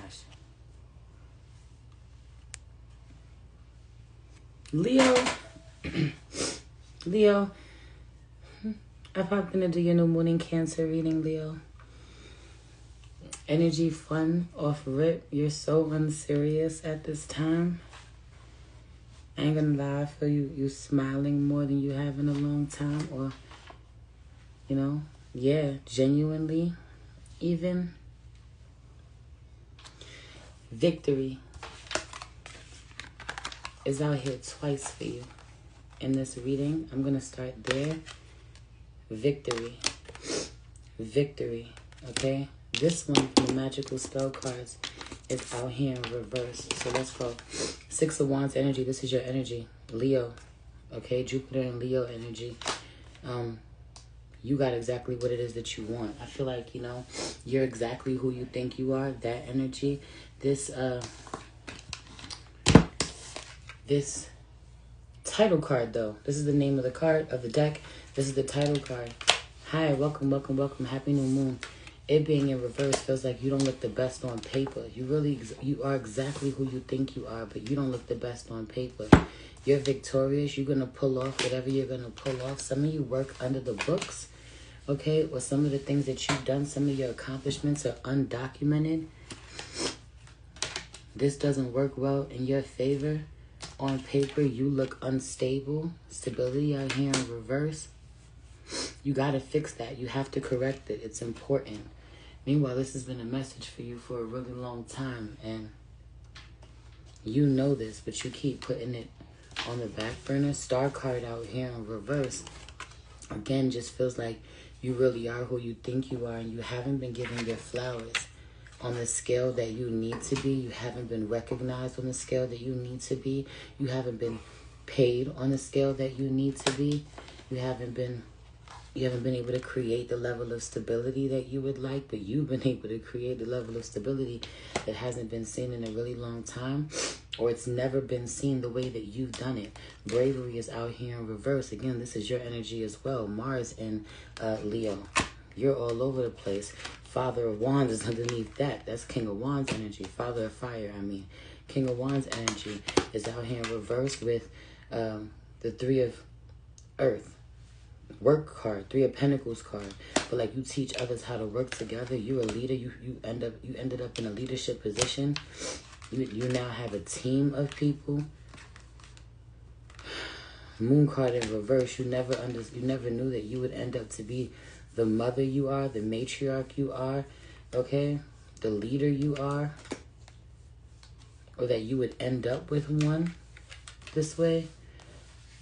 gosh. Leo. Leo. I popped in to do your new morning Cancer reading, Leo. Energy fun off rip. You're so unserious at this time. I ain't gonna lie, I feel you smiling more than you have in a long time. Or, you know, yeah, genuinely. Even. Victory is out here twice for you. In this reading, I'm gonna start there. Victory. Victory. Okay? This one from the magical spell cards is out here in reverse. So let's go. Six of Wands energy. This is your energy. Leo. Okay? Jupiter and Leo energy. You got exactly what it is that you want. I feel like, you know, you're exactly who you think you are. That energy. This title card, though. This is the name of the card, of the deck. This is the title card. Hi, welcome, welcome, welcome. Happy new moon. It being in reverse feels like you don't look the best on paper. You are exactly who you think you are, but you don't look the best on paper. You're victorious. You're going to pull off whatever you're going to pull off. Some of you work under the books, okay? Or some of the things that you've done, some of your accomplishments are undocumented. This doesn't work well in your favor. On paper, you look unstable. Stability out here in reverse. You got to fix that. You have to correct it. It's important. Meanwhile, this has been a message for you for a really long time. And you know this, but you keep putting it on the back burner. Star card out here in reverse. Again, just feels like you really are who you think you are. And you haven't been given your flowers on the scale that you need to be. You haven't been recognized on the scale that you need to be. You haven't been paid on the scale that you need to be. You haven't been able to create the level of stability that you would like, but you've been able to create the level of stability that hasn't been seen in a really long time, or it's never been seen the way that you've done it. Bravery is out here in reverse. Again, this is your energy as well. Mars and Leo. You're all over the place. Father of Wands is underneath that. That's King of Wands energy. Father of Fire, I mean. King of Wands energy is out here in reverse with the Three of Earth. Work card, Three of Pentacles card. But like you teach others how to work together. You're a leader. You ended up in a leadership position. You now have a team of people. Moon card in reverse. You never knew that you would end up to be the mother you are, the matriarch you are, okay? The leader you are. Or that you would end up with one this way.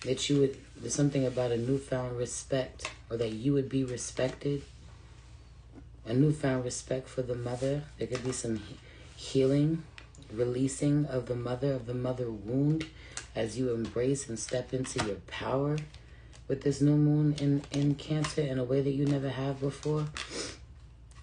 That you would, there's something about a newfound respect, or that you would be respected. A newfound respect for the mother. There could be some healing, releasing of the mother wound as you embrace and step into your power with this new moon in Cancer in a way that you never have before.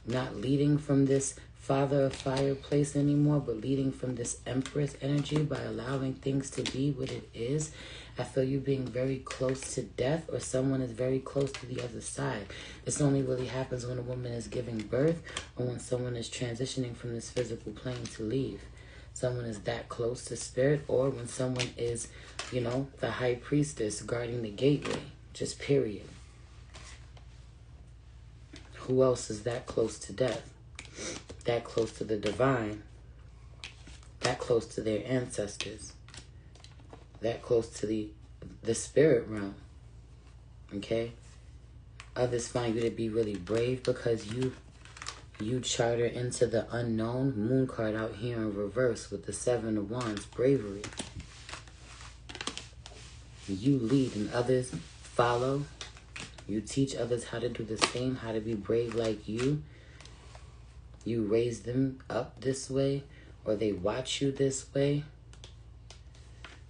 Not leading from this Father of Fire place anymore, but leading from this Empress energy by allowing things to be what it is. I feel you being very close to death, or someone is very close to the other side. This only really happens when a woman is giving birth, or when someone is transitioning from this physical plane to leave. Someone is that close to spirit, or when someone is, you know, the high priestess guarding the gateway. Just period. Who else is that close to death? That close to the divine? That close to their ancestors? That close to the spirit realm? Okay? Others find you to be really brave because you charter into the unknown. Moon card out here in reverse with the Seven of Wands. Bravery. You lead and others follow. You teach others how to do the same, how to be brave like you. You raise them up this way, or they watch you this way.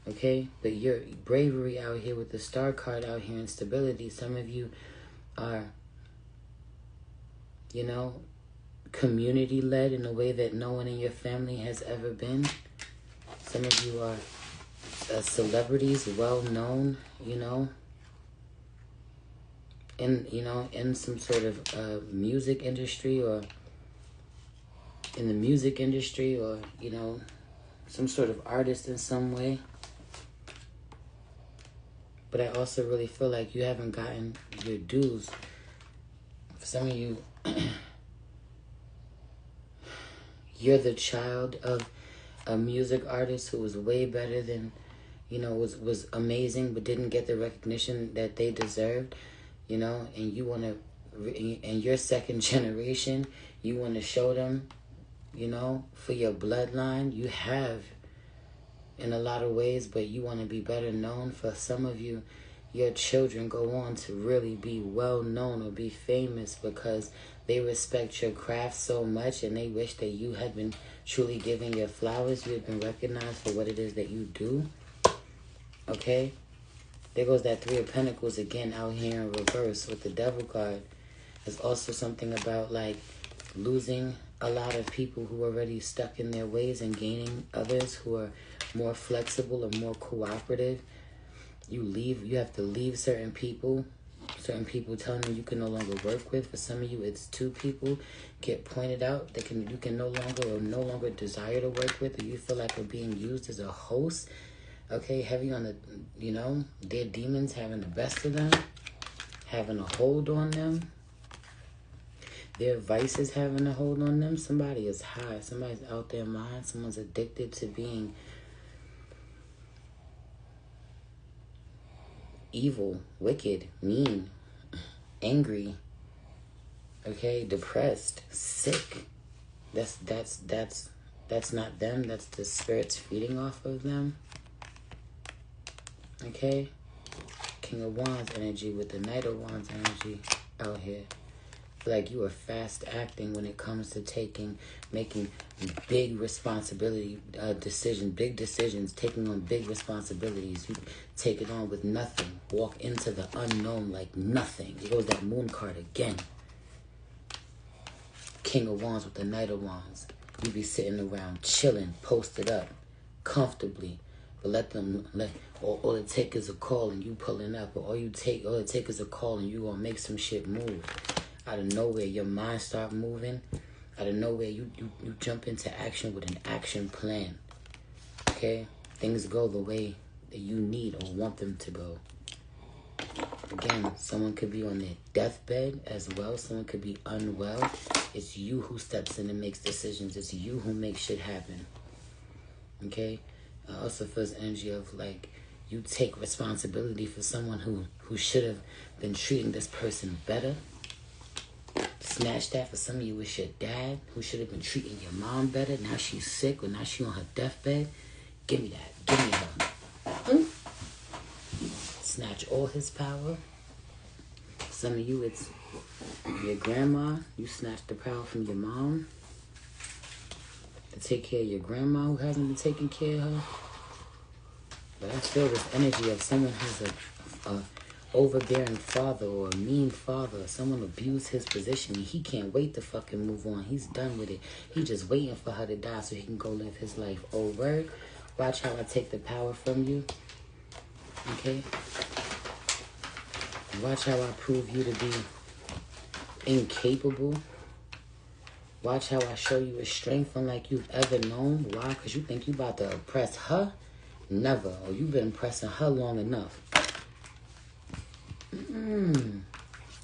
Okay? But your bravery out here with the Star card out here and stability. Some of you are, you know, community-led in a way that no one in your family has ever been. Some of you are celebrities, well-known, you know, in some sort of music industry, or in the music industry, or, you know, some sort of artist in some way. But I also really feel like you haven't gotten your dues. For some of you, you're the child of a music artist who was way better than, you know, was amazing, but didn't get the recognition that they deserved, you know, and you want to, and your second generation, you want to show them, you know, for your bloodline, you have in a lot of ways, but you want to be better known. For some of you, your children go on to really be well known or be famous because they respect your craft so much, and they wish that you had been truly given your flowers. You had been recognized for what it is that you do. Okay? There goes that Three of Pentacles again out here in reverse with the Devil card. There's also something about like losing a lot of people who are already stuck in their ways and gaining others who are more flexible or more cooperative. You have to leave certain people telling you can no longer work with. For some of you, it's 2 people get pointed out that you can no longer desire to work with, or you feel like are being used as a host. Okay, heavy on the, you know, their demons having the best of them, having a hold on them. Their vices having a hold on them. Somebody is high. Somebody's out their mind. Someone's addicted to being evil, wicked, mean, angry, okay, depressed, sick. That's not them. That's the spirits feeding off of them. Okay? King of Wands energy with the Knight of Wands energy out here. Like you are fast acting when it comes to making big big decisions, taking on big responsibilities. You take it on with nothing. Walk into the unknown like nothing. Here goes that Moon card again. King of Wands with the Knight of Wands. You be sitting around chilling, posted up, comfortably. But all it take is a call and you pulling up. Or all it take is a call and you gonna make some shit move. Out of nowhere, your mind start moving. Out of nowhere, you jump into action with an action plan. Okay? Things go the way that you need or want them to go. Again, someone could be on their deathbed as well. Someone could be unwell. It's you who steps in and makes decisions. It's you who makes shit happen. Okay? I also feel this energy of like you take responsibility for someone who should have been treating this person better. Snatch that. For some of you, it's your dad who should have been treating your mom better. Now she's sick or now she's on her deathbed. Give me that. Give me her. Snatch all his power. Some of you, it's your grandma. You snatch the power from your mom to take care of your grandma who hasn't been taking care of her. But I feel this energy of someone has a overbearing father or a mean father. Someone abused his position. He can't wait to fucking move on. He's done with it. He's just waiting for her to die so he can go live his life. Oh, word. Watch how I take the power from you. Okay? Watch how I prove you to be incapable. Watch how I show you a strength unlike you've ever known. Why? Because you think you about to oppress her? Never. Or you've been oppressing her long enough.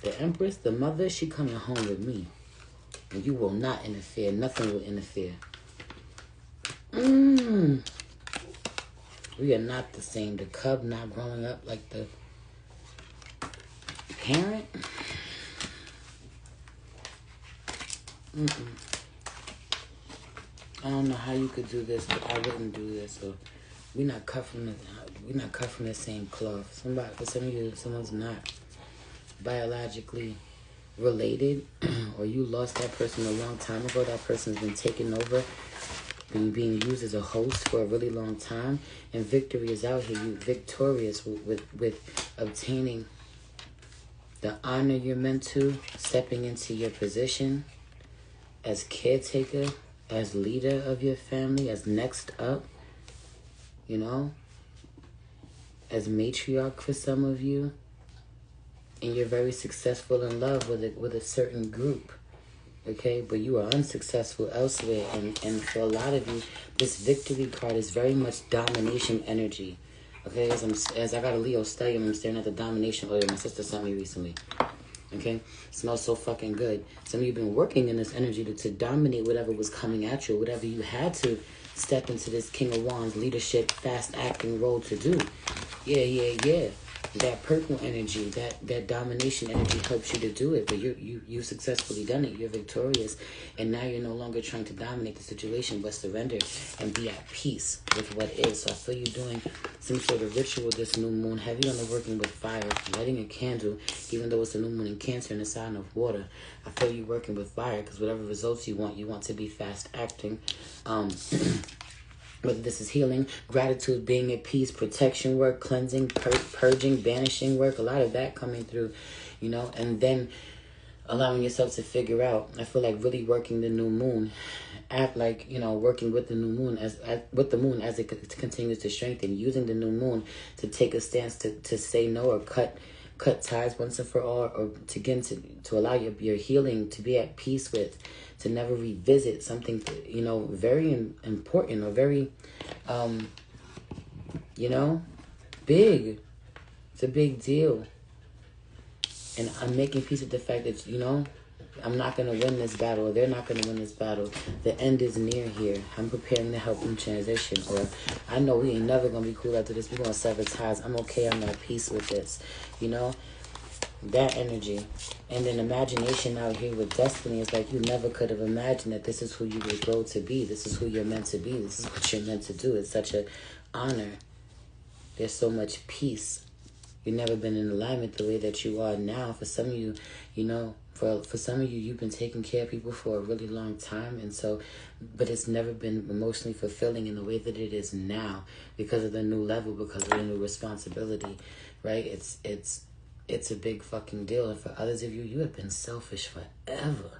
The Empress, the mother, she coming home with me. And you will not interfere. Nothing will interfere. We are not the same. The cub not growing up like the parent. I don't know how you could do this, but I wouldn't do this. So we're not cut from the same cloth. For some of you, someone's not biologically related, or you lost that person a long time ago. That person's been taken over, being used as a host for a really long time, and victory is out here. You victorious with obtaining the honor you're meant to, stepping into your position as caretaker, as leader of your family, as next up, you know, as matriarch for some of you. And you're very successful in love with a certain group. Okay, but you are unsuccessful elsewhere, and for a lot of you, this victory card is very much domination energy. Okay, as I got a Leo stellium, I'm staring at the domination oil my sister sent me recently. Okay, it smells so fucking good. Some of you have been working in this energy to dominate whatever was coming at you, whatever you had to step into this King of Wands leadership, fast acting role to do. Yeah. That purple energy, that domination energy helps you to do it, but you successfully done it. You're victorious, and now you're no longer trying to dominate the situation, but surrender and be at peace with what is. So I feel you doing some sort of ritual this new moon, heavy on the working with fire, lighting a candle, even though it's a new moon in Cancer and a sign of water. I feel you working with fire, because whatever results you want to be fast acting. Whether this is healing, gratitude, being at peace, protection work, cleansing, purging, banishing work, a lot of that coming through, and then allowing yourself to figure out. I feel like really working the new moon, working with the new moon with the moon as it continues to strengthen, using the new moon to take a stance to say no or cut ties once and for all, or to allow your healing to be at peace with, to never revisit something, very important or very, big. It's a big deal. And I'm making peace with the fact that, I'm not going to win this battle, or they're not going to win this battle. The end is near here. I'm preparing to help them transition. Or I know we ain't never going to be cool after this. We're going to sever ties. I'm okay. I'm at peace with this. That energy. And then imagination out here with destiny is like you never could have imagined that this is who you would grow to be. This is who you're meant to be. This is what you're meant to do. It's such an honor. There's so much peace. You've never been in alignment the way that you are now. For some of you, for some of you, you've been taking care of people for a really long time. And so, but it's never been emotionally fulfilling in the way that it is now because of the new level, because of the new responsibility, right? It's a big fucking deal. And for others of you, you have been selfish forever.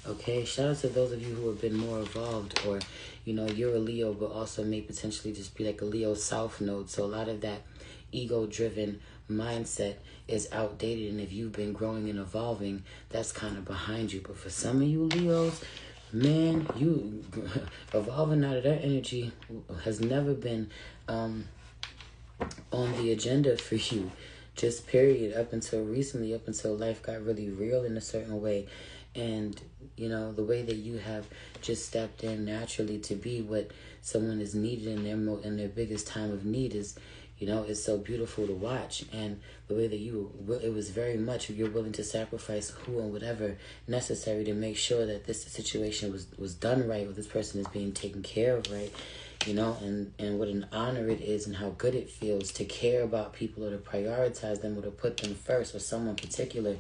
Okay? Shout out to those of you who have been more evolved, or, you're a Leo, but also may potentially just be like a Leo South node. So a lot of that ego-driven mindset is outdated, and if you've been growing and evolving, that's kind of behind you. But for some of you Leos, man, you evolving out of that energy has never been on the agenda for you. Just period, up until recently, up until life got really real in a certain way. And, the way that you have just stepped in naturally to be what someone is needed in their biggest time of need is, it's so beautiful to watch. And the way that it was very much you're willing to sacrifice who and whatever necessary to make sure that this situation was done right, or this person is being taken care of right. And what an honor it is, and how good it feels to care about people, or to prioritize them, or to put them first, or someone particular.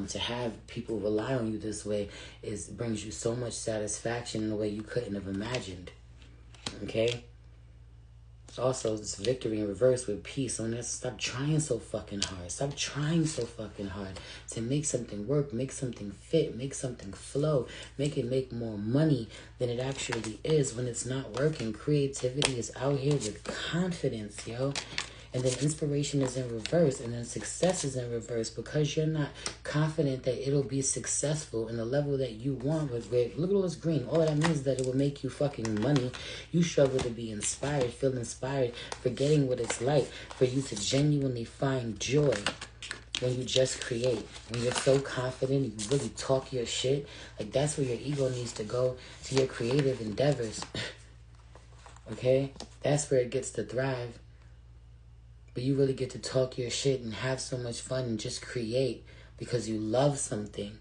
To have people rely on you this way brings you so much satisfaction in a way you couldn't have imagined. Okay? Also, this victory in reverse with peace. So stop trying so fucking hard. Stop trying so fucking hard to make something work, make something fit, make something flow, make it make more money than it actually is when it's not working. Creativity is out here with confidence, yo. And then inspiration is in reverse, and then success is in reverse, because you're not confident that it'll be successful in the level that you want. Look at all this green. All that means is that it will make you fucking money. You struggle to be inspired, feel inspired, forgetting what it's like for you to genuinely find joy when you just create. When you're so confident, you really talk your shit. Like, that's where your ego needs to go, to your creative endeavors. Okay? That's where it gets to thrive. But you really get to talk your shit and have so much fun and just create because you love something.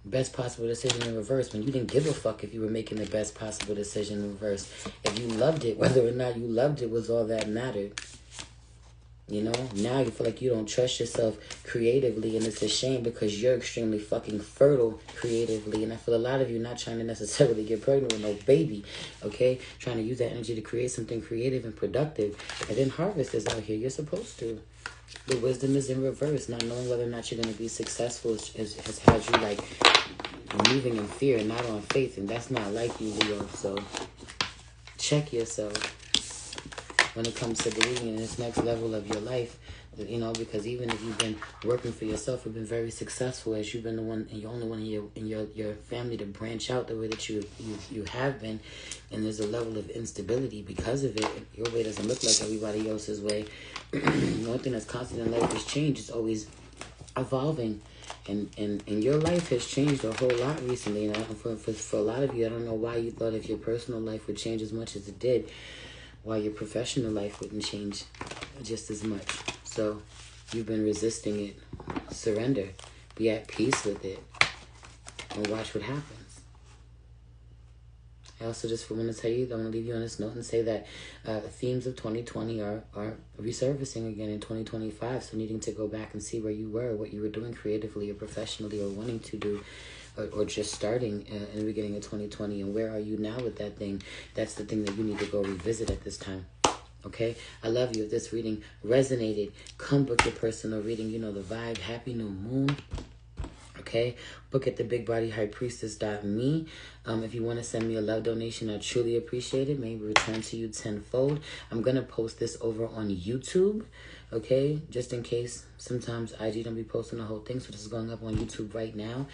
Best possible decision in reverse, when you didn't give a fuck if you were making the best possible decision in reverse. If you loved it, whether or not you loved it was all that mattered. Now you feel like you don't trust yourself creatively, and it's a shame because you're extremely fucking fertile creatively. And I feel a lot of you not trying to necessarily get pregnant with no baby, okay? Trying to use that energy to create something creative and productive. And then harvest is out here. You're supposed to. The wisdom is in reverse. Not knowing whether or not you're going to be successful has had you moving in fear and not on faith. And that's not like you, Leo. So check yourself. when it comes to believing in this next level of your life. You know, because even if you've been working for yourself, you've been very successful, as you've been the one, and you're only one in your family to branch out the way that you have been, and there's a level of instability because of it. Your way doesn't look like everybody else's way. The only thing that's constant in life is change. It's always evolving, and your life has changed a whole lot recently. And for a lot of you, I don't know why you thought if your personal life would change as much as it did, why your professional life wouldn't change just as much. So you've been resisting it. Surrender. Be at peace with it. And watch what happens. I also just want to tell you, I want to leave you on this note and say that themes of 2020 are resurfacing again in 2025. So needing to go back and see where you were, what you were doing creatively or professionally, or wanting to do, or just starting in the beginning of 2020. And where are you now with that thing? That's the thing that you need to go revisit at this time. Okay, I love you. If this reading resonated, come book your personal reading. You know the vibe. Happy new moon. Okay, book at thebigbodyhighpriestess.me. If you want to send me a love donation, I truly appreciate it. Maybe return to you tenfold. I'm going to post this over on YouTube. Okay, just in case. Sometimes IG don't be posting the whole thing, so this is going up on YouTube right now.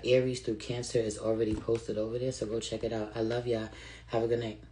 Aries through Cancer is already posted over there, so go check it out. I love y'all. Have a good night.